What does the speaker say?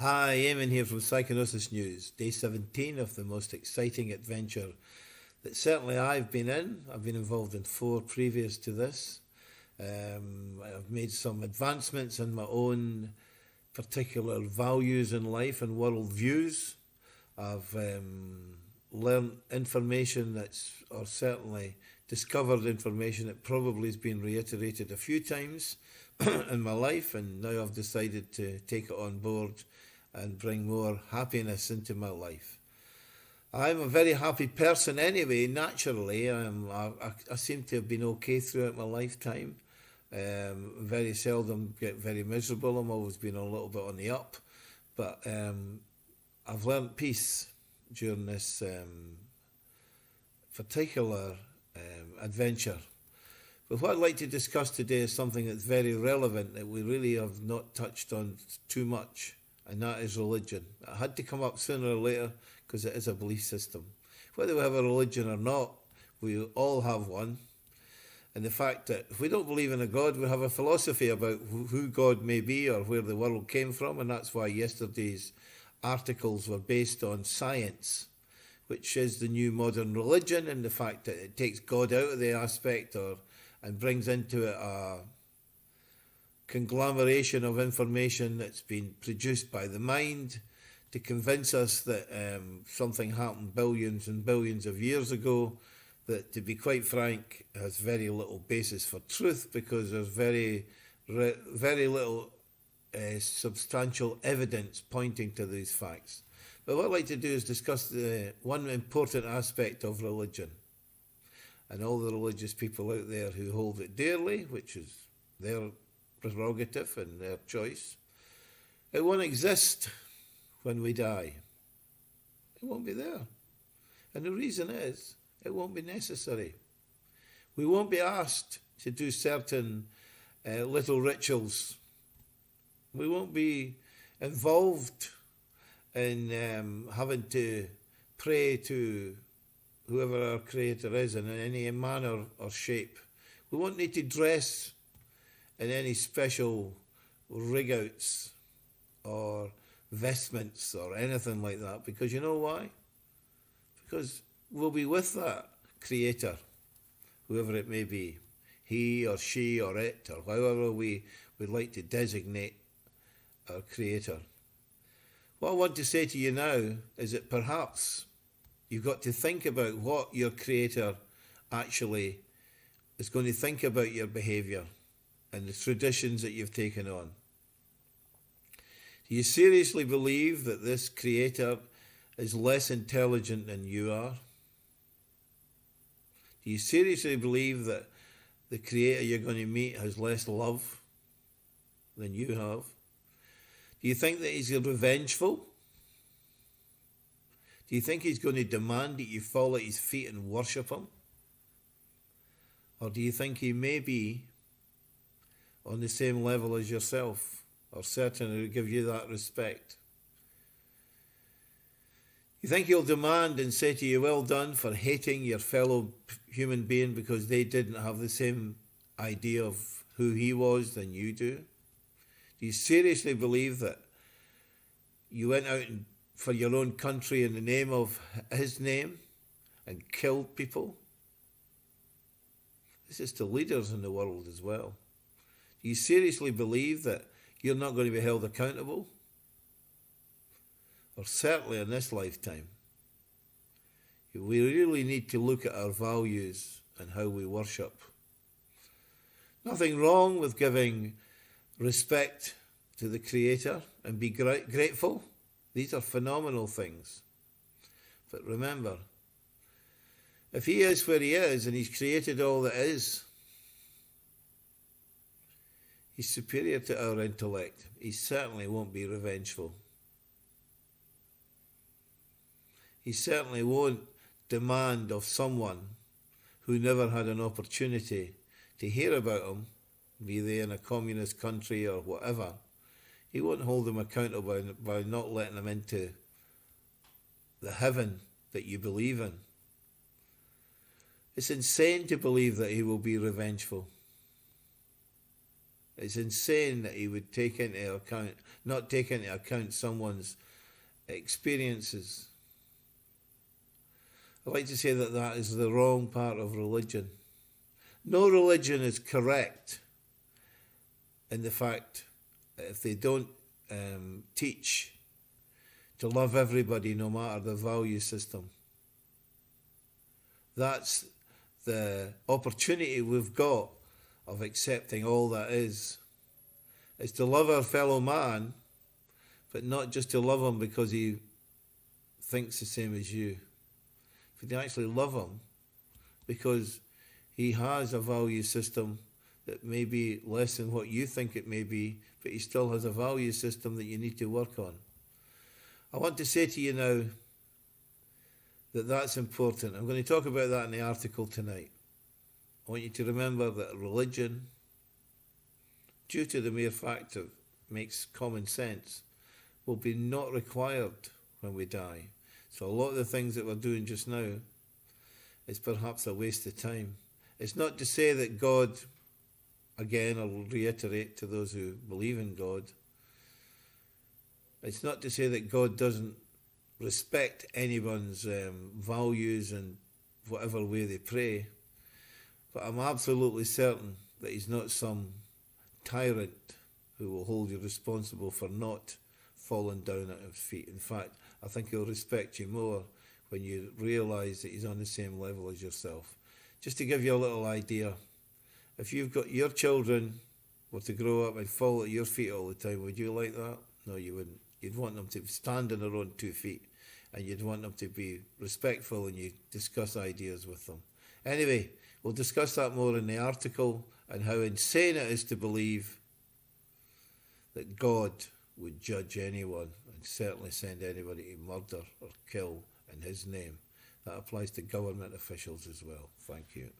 Hi, Eamon here from Psychonosis News, day 17 of the most exciting adventure that certainly I've been in. I've been involved in 4 previous to this. I've made some advancements in my own particular values in life and world views. I've learned information or certainly discovered information that probably has been reiterated a few times in my life, and now I've decided to take it on board and bring more happiness into my life. I'm a very happy person anyway, naturally. I seem to have been okay throughout my lifetime. Very seldom get very miserable. I'm always been a little bit on the up. But I've learnt peace during this particular adventure. But what I'd like to discuss today is something that's very relevant that we really have not touched on too much, and that is religion. It had to come up sooner or later because it is a belief system. Whether we have a religion or not, we all have one. And the fact that if we don't believe in a God, we have a philosophy about who God may be or where the world came from, and that's why yesterday's articles were based on science, which is the new modern religion, and the fact that it takes God out of the aspect and brings into it a conglomeration of information that's been produced by the mind to convince us that something happened billions and billions of years ago that, to be quite frank, has very little basis for truth, because there's very little substantial evidence pointing to these facts. But what I'd like to do is discuss the one important aspect of religion, and all the religious people out there who hold it dearly, which is their prerogative and their choice. It won't exist when we die. It won't be there. And the reason is, it won't be necessary. We won't be asked to do certain little rituals. We won't be involved in having to pray to whoever our creator is in any manner or shape. We won't need to dress in any special rig-outs or vestments or anything like that, because you know why? Because we'll be with that creator, whoever it may be, he or she or it, or however we would like to designate our creator. What I want to say to you now is that perhaps you've got to think about what your creator actually is going to think about your behaviour and the traditions that you've taken on. Do you seriously believe that this creator is less intelligent than you are? Do you seriously believe that the creator you're going to meet has less love than you have? Do you think that he's revengeful? Do you think he's going to demand that you fall at his feet and worship him? Or do you think he may be on the same level as yourself, or certainly give you that respect? You think he'll demand and say to you, well done for hating your fellow human being because they didn't have the same idea of who he was than you do? Do you seriously believe that you went out for your own country in the name of his name and killed people? This is to leaders in the world as well. Do you seriously believe that you're not going to be held accountable? Or certainly in this lifetime. We really need to look at our values and how we worship. Nothing wrong with giving respect to the Creator and be grateful. These are phenomenal things. But remember, if he is where he is and he's created all that is, he's superior to our intellect. He certainly won't be revengeful. He certainly won't demand of someone who never had an opportunity to hear about him, be they in a communist country or whatever. He won't hold them accountable by not letting them into the heaven that you believe in. It's insane to believe that he will be revengeful. It's insane that he would not take into account someone's experiences. I'd like to say that that is the wrong part of religion. No religion is correct in the fact that if they don't teach to love everybody no matter the value system. That's the opportunity we've got of accepting all that is to love our fellow man, but not just to love him because he thinks the same as you. If you actually love him because he has a value system that may be less than what you think it may be, but he still has a value system that you need to work on. I want to say to you now that that's important. I'm going to talk about that in the article tonight. I want you to remember that religion, due to the mere fact of makes common sense, will be not required when we die. So a lot of the things that we're doing just now is perhaps a waste of time. It's not to say that God, again, I'll reiterate to those who believe in God, it's not to say that God doesn't respect anyone's values and whatever way they pray, but I'm absolutely certain that he's not some tyrant who will hold you responsible for not falling down at his feet. In fact, I think he'll respect you more when you realise that he's on the same level as yourself. Just to give you a little idea, if you've got your children were to grow up and fall at your feet all the time, would you like that? No, you wouldn't. You'd want them to stand on their own 2 feet, and you'd want them to be respectful and you discuss ideas with them. Anyway, we'll discuss that more in the article and how insane it is to believe that God would judge anyone and certainly send anybody to murder or kill in his name. That applies to government officials as well. Thank you.